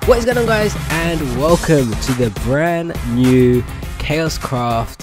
What is going on, guys, and welcome to the brand new KaoshKraft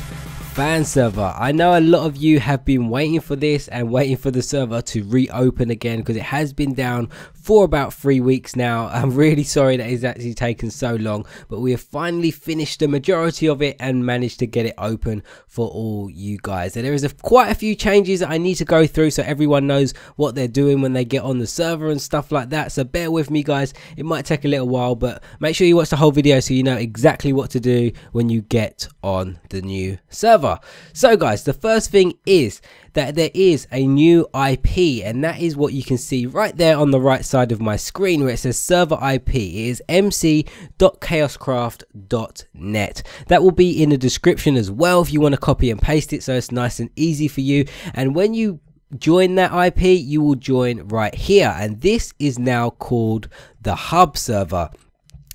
Fan Server. I know a lot of you have been waiting for this and waiting for the server to reopen again because it has been down for about 3 weeks now. I'm really sorry that it's actually taken so long, but we have finally finished the majority of it and managed to get it open for all you guys. And there is quite a few changes that I need to go through so everyone knows what they're doing when they get on the server and stuff like that. So bear with me, guys. It might take a little while, but make sure you watch the whole video so you know exactly what to do when you get on the new server. So guys, the first thing is that there is a new IP, and that is what you can see right there on the right side of my screen where it says server IP. It is mc.kaoshkraft.net. That will be in the description as well if you want to copy and paste it so it's nice and easy for you. And when you join that IP, you will join right here, and this is now called the hub server.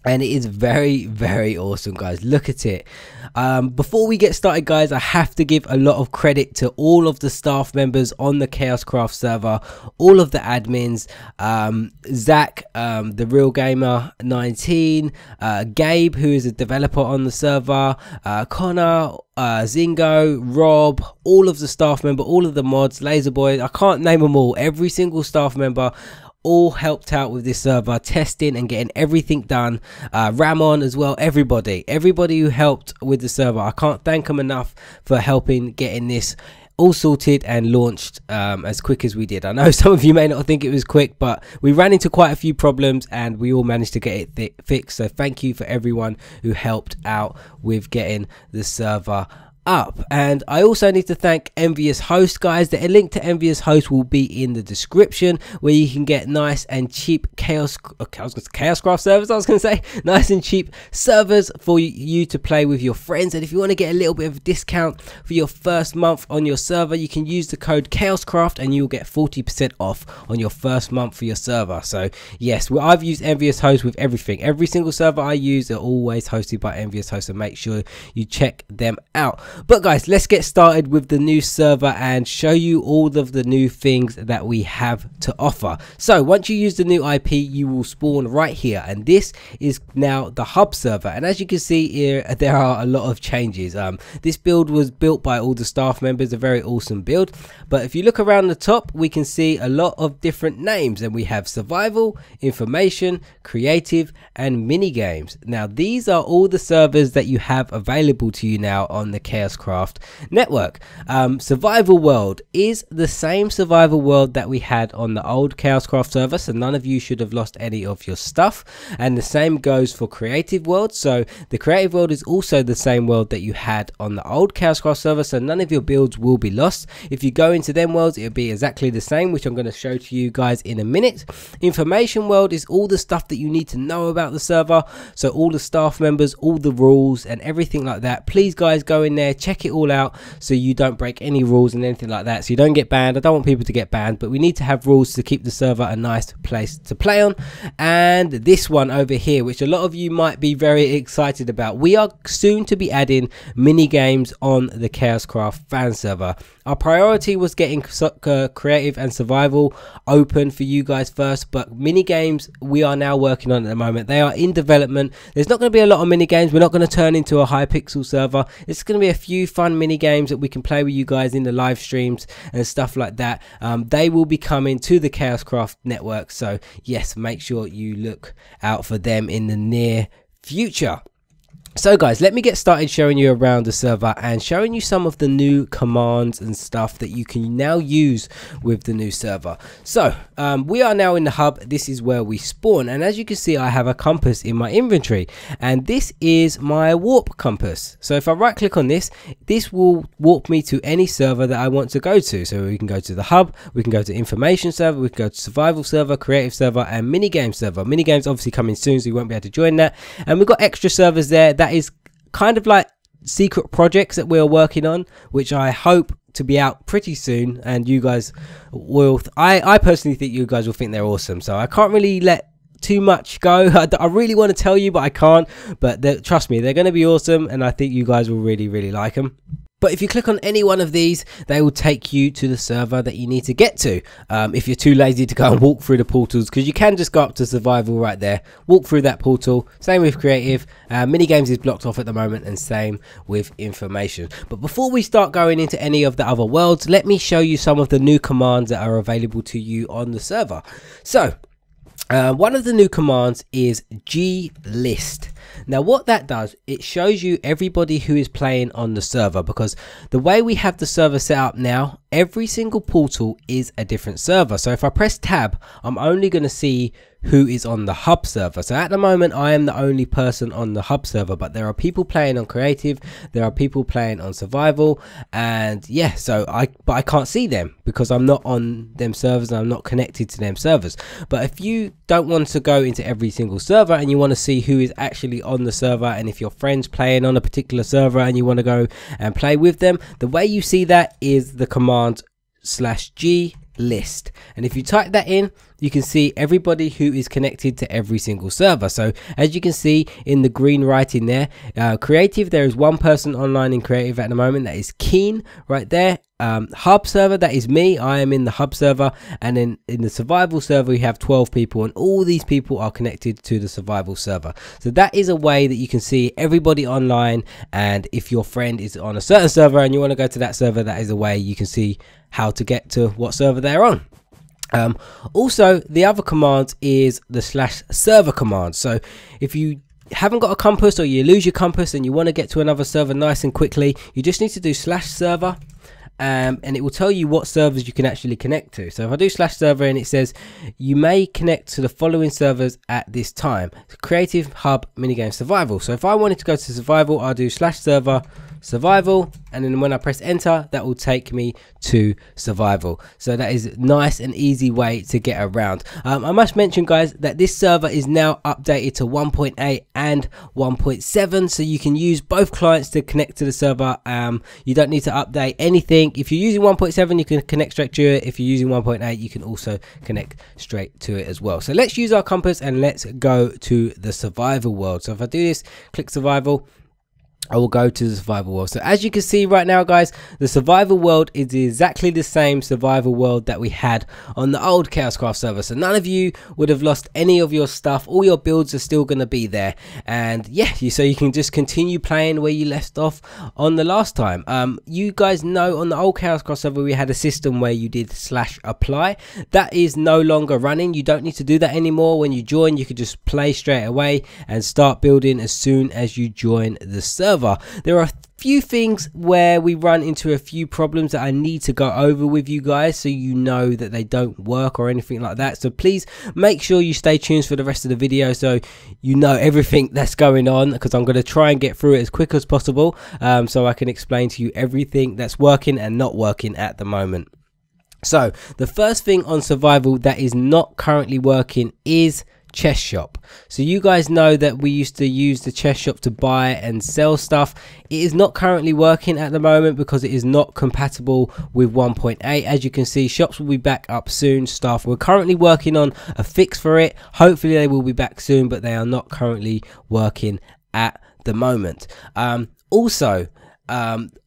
And it is very, very awesome, guys. Look at it. Before we get started, guys, I have to give a lot of credit to all of the staff members on the KaoshKraft server, all of the admins, Zach, the Real Gamer 19, Gabe, who is a developer on the server, Connor, Zingo, Rob, all of the staff member, all of the mods, Laserboy. I can't name them all. Every single staff member all helped out with this server, testing and getting everything done. Ramon as well, everybody who helped with the server. I can't thank them enough for helping getting this all sorted and launched as quick as we did. I know some of you may not think it was quick, but we ran into quite a few problems and we all managed to get it fixed. So thank you for everyone who helped out with getting the server up. And I also need to thank Envious Host, guys. The link to Envious Host will be in the description, where you can get nice and cheap KaoshKraft servers. I was going to say nice and cheap servers for you to play with your friends. And if you want to get a little bit of a discount for your first month on your server, you can use the code KaoshKraft and you'll get 40% off on your first month for your server. So yes, I've used Envious Host with everything. Every single server I use are always hosted by Envious Host, so make sure you check them out. But guys, let's get started with the new server and show you all of the new things that we have to offer. So once you use the new IP, you will spawn right here, and this is now the hub server. And as you can see here, there are a lot of changes. This build was built by all the staff members, a very awesome build. But if you look around the top, we can see a lot of different names, and we have survival, information, creative, and mini games. Now these are all the servers that you have available to you now on the KaoshKraft network. Survival world is the same survival world that we had on the old KaoshKraft server, so none of you should have lost any of your stuff. And the same goes for creative world. So the creative world is also the same world that you had on the old KaoshKraft server, so none of your builds will be lost. If you go into them worlds, it'll be exactly the same, which I'm going to show to you guys in a minute. Information world is all the stuff that you need to know about the server, so all the staff members, all the rules and everything like that. Please guys, go in there, check it all out so you don't break any rules and anything like that, so you don't get banned. I don't want people to get banned, but we need to have rules to keep the server a nice place to play on. And this one over here, which a lot of you might be very excited about, we are soon to be adding mini games on the KaoshKraft Fan Server. Our priority was getting creative and survival open for you guys first, but mini games we are now working on at the moment. They are in development. There's not going to be a lot of mini games. We're not going to turn into a Hypixel server. It's going to be a few fun mini games that we can play with you guys in the live streams and stuff like that. They will be coming to the KaoshKraft network, so yes, make sure you look out for them in the near future. So guys, let me get started showing you around the server and showing you some of the new commands and stuff that you can now use with the new server. So we are now in the hub. This is where we spawn, and as you can see, I have a compass in my inventory, and this is my warp compass. So if I right click on this, this will warp me to any server that I want to go to. So we can go to the hub, we can go to information server, we can go to survival server, creative server, and mini game server. Mini games obviously coming soon, so you won't be able to join that. And we've got extra servers there. That is kind of like secret projects that we're working on, which I hope to be out pretty soon, and you guys will I personally think you guys will think they're awesome, so I can't really let too much go. I really want to tell you, but I can't. But trust me, they're going to be awesome, and I think you guys will really like them. But if you click on any one of these, they will take you to the server that you need to get to. If you're too lazy to go and walk through the portals, because you can just go up to survival right there, walk through that portal. Same with creative. Mini games is blocked off at the moment, and same with information. But before we start going into any of the other worlds, let me show you some of the new commands that are available to you on the server. So one of the new commands is GList. Now what that does, it shows you everybody who is playing on the server, because the way we have the server set up now, every single portal is a different server. So if I press tab, I'm only going to see who is on the hub server. So at the moment I am the only person on the hub server, but there are people playing on creative, there are people playing on survival, and yeah, so I can't see them because I'm not on them servers and I'm not connected to them servers. But if you don't want to go into every single server and you want to see who is actually on the server, and if your friends playing on a particular server and you want to go and play with them, the way you see that is the command /glist, and if you type that in, you can see everybody who is connected to every single server. So as you can see in the green writing there, creative, there is one person online in creative at the moment, that is Keen right there. Hub server, that is me, I am in the hub server, and then in the survival server we have 12 people, and all these people are connected to the survival server. So that is a way that you can see everybody online, and if your friend is on a certain server and you want to go to that server, that is a way you can see how to get to what server they're on. Also, the other command is the /server command. So if you haven't got a compass, or you lose your compass and you want to get to another server nice and quickly, you just need to do /server, and it will tell you what servers you can actually connect to. So if I do /server, and it says you may connect to the following servers at this time: creative, hub, minigame, survival. So if I wanted to go to survival, I'll do /server survival, and then when I press enter, that will take me to survival. So that is a nice and easy way to get around. I must mention, guys, that this server is now updated to 1.8 and 1.7, so you can use both clients to connect to the server. You don't need to update anything. If you're using 1.7, you can connect straight to it. If you're using 1.8, you can also connect straight to it as well. So let's use our compass and let's go to the survival world. So if I do this, click survival, I will go to the survival world. So as you can see right now, guys, the survival world is exactly the same survival world that we had on the old KaoshKraft server. So none of you would have lost any of your stuff. All your builds are still going to be there, and yeah, so you can just continue playing where you left off on the last time. You guys know on the old KaoshKraft server we had a system where you did /apply. That is no longer running. You don't need to do that anymore. When you join, you can just play straight away and start building as soon as you join the server. There are a few things where we run into a few problems that I need to go over with you guys, so you know that they don't work or anything like that. So please make sure you stay tuned for the rest of the video, so you know everything that's going on, because I'm going to try and get through it as quick as possible, so I can explain to you everything that's working and not working at the moment. So the first thing on survival that is not currently working is chest shop. So you guys know that we used to use the chest shop to buy and sell stuff. It is not currently working at the moment because it is not compatible with 1.8. As you can see, shops will be back up soon. Stuff, we're currently working on a fix for it. Hopefully they will be back soon, but they are not currently working at the moment. Also,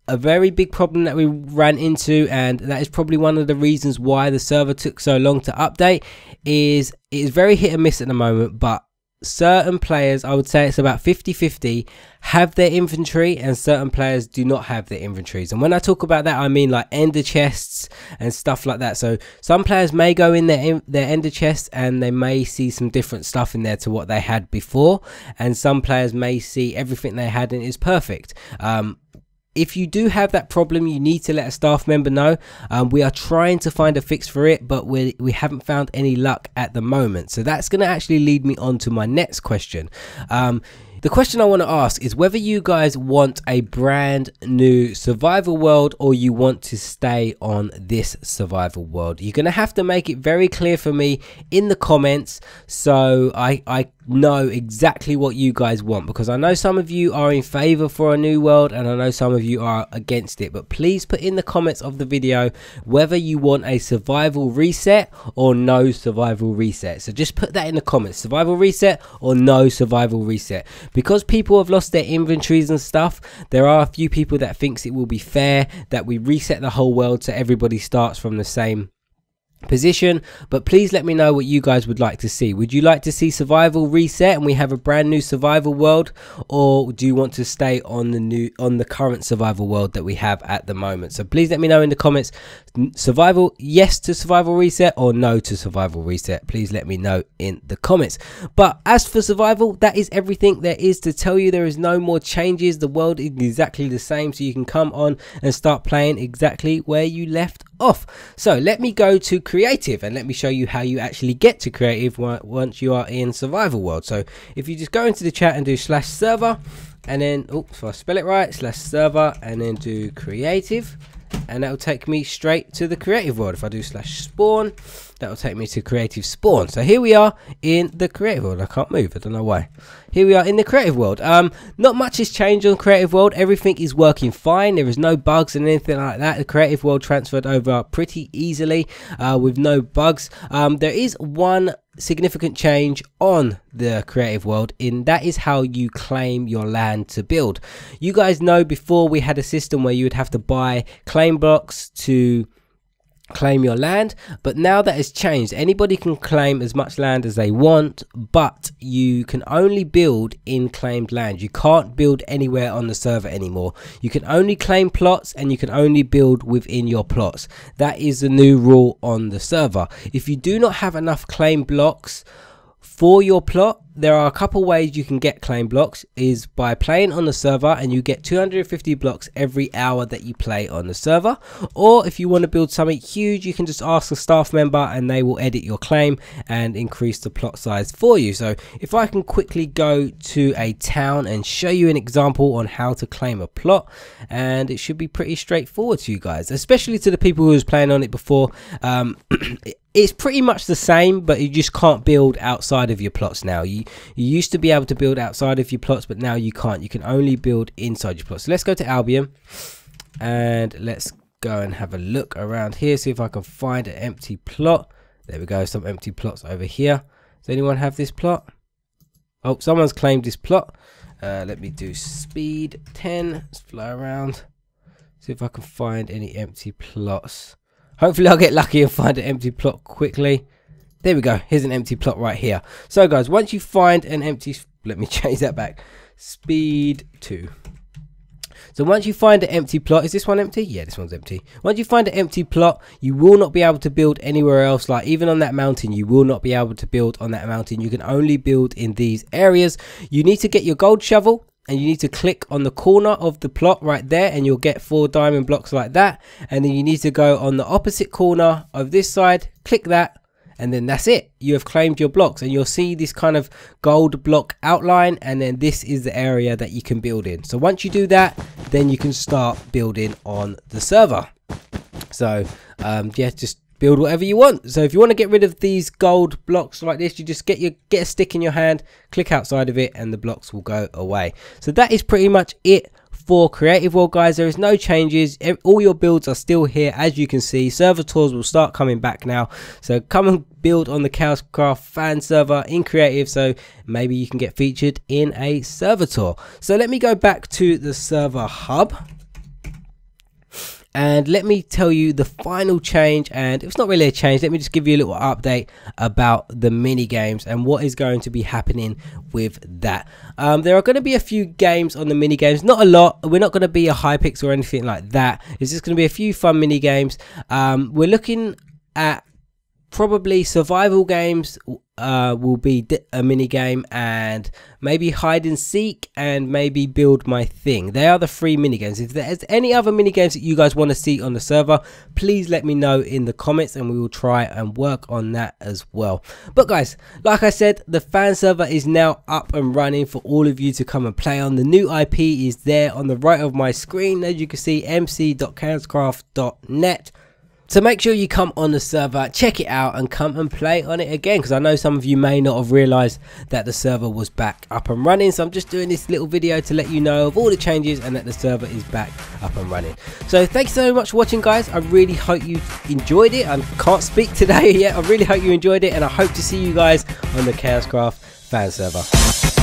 a very big problem that we ran into, and that is probably one of the reasons why the server took so long to update, is it is very hit and miss at the moment, but certain players, I would say it's about 50-50, have their inventory, and certain players do not have their inventories. And when I talk about that, I mean like ender chests and stuff like that. So some players may go in their ender chests and they may see some different stuff in there to what they had before, and some players may see everything they had and it's perfect. If you do have that problem, you need to let a staff member know. We are trying to find a fix for it, but we haven't found any luck at the moment. So that's going to actually lead me on to my next question. The question I want to ask is whether you guys want a brand new survival world or you want to stay on this survival world. You're going to have to make it very clear for me in the comments so I know exactly what you guys want, because I know some of you are in favor for a new world and I know some of you are against it. But please put in the comments of the video whether you want a survival reset or no survival reset. So just put that in the comments, survival reset or no survival reset. Because people have lost their inventories and stuff, there are a few people that thinks it will be fair that we reset the whole world so everybody starts from the same position. But please let me know what you guys would like to see. Would you like to see survival reset and we have a brand new survival world, or do you want to stay on the current survival world that we have at the moment? So please let me know in the comments, survival, yes to survival reset or no to survival reset. Please let me know in the comments. But as for survival, that is everything there is to tell you. There is no more changes. The world is exactly the same, so you can come on and start playing exactly where you left off. So let me go to creative and let me show you how you actually get to creative once you are in survival world. So if you just go into the chat and do /server, and then if I spell it right, /server, and then do creative, and that will take me straight to the creative world. If I do /spawn, that will take me to creative spawn. So here we are in the creative world. I can't move, I don't know why. Here we are in the creative world. Not much has changed on creative world. Everything is working fine. There is no bugs and anything like that. The creative world transferred over pretty easily with no bugs. There is one significant change on the creative world, that is how you claim your land to build. You guys know before we had a system where you would have to buy claim blocks to claim your land, but now that has changed. Anybody can claim as much land as they want, but you can only build in claimed land. You can't build anywhere on the server anymore. You can only claim plots and you can only build within your plots. That is the new rule on the server. If you do not have enough claim blocks for your plot, there are a couple ways you can get claim blocks, is by playing on the server and you get 250 blocks every hour that you play on the server. Or if you want to build something huge, you can just ask a staff member and they will edit your claim and increase the plot size for you. So if I can quickly go to a town and show you an example on how to claim a plot, and it should be pretty straightforward to you guys, especially to the people who was playing on it before. It's pretty much the same, but you just can't build outside of your plots now. You used to be able to build outside of your plots, but now you can't. You can only build inside your plots. So let's go to Albion and let's go and have a look around here, see if I can find an empty plot. There we go, some empty plots over here. Does anyone have this plot? Oh, someone's claimed this plot. Let me do speed 10. Let's fly around, see if I can find any empty plots. Hopefully I'll get lucky and find an empty plot quickly. There we go. Here's an empty plot right here. So guys, once you find an empty, let me change that back. Speed 2. So once you find an empty plot, is this one empty? Yeah, this one's empty. Once you find an empty plot, you will not be able to build anywhere else. Like even on that mountain, you will not be able to build on that mountain. You can only build in these areas. You need to get your gold shovel, and you need to click on the corner of the plot right there, and you'll get 4 diamond blocks like that. And then you need to go on the opposite corner of this side, click that, and then that's it. You have claimed your blocks, and you'll see this kind of gold block outline, and then this is the area that you can build in. So once you do that, then you can start building on the server. So yeah, just build whatever you want. So if you want to get rid of these gold blocks like this, you just get a stick in your hand, click outside of it, and the blocks will go away. So that is pretty much it for creative world, guys. There is no changes. All your builds are still here, as you can see. Server tours will start coming back now, so come and build on the KaoshKraft Fan Server in creative, so maybe you can get featured in a server tour. So let me go back to the server hub, and let me tell you the final change. And it's not really a change, let me just give you a little update about the mini games and what is going to be happening with that. There are going to be a few games on the mini games, not a lot. We're not going to be a Hypixel or anything like that. It's just going to be a few fun mini games. We're looking at probably survival games will be a mini game, and maybe hide and seek, and maybe build my thing. They are the 3 mini games. If there's any other mini games that you guys want to see on the server, please let me know in the comments, and we will try and work on that as well. But guys, like I said, the fan server is now up and running for all of you to come and play on. The new IP is there on the right of my screen, as you can see, mc.kaoshkraft.net. So make sure you come on the server, check it out, and come and play on it again, because I know some of you may not have realized that the server was back up and running. So I'm just doing this little video to let you know of all the changes and that the server is back up and running. So thanks so much for watching, guys. I really hope you enjoyed it. I can't speak today yet. I really hope you enjoyed it, and I hope to see you guys on the KaoshKraft Fan Server.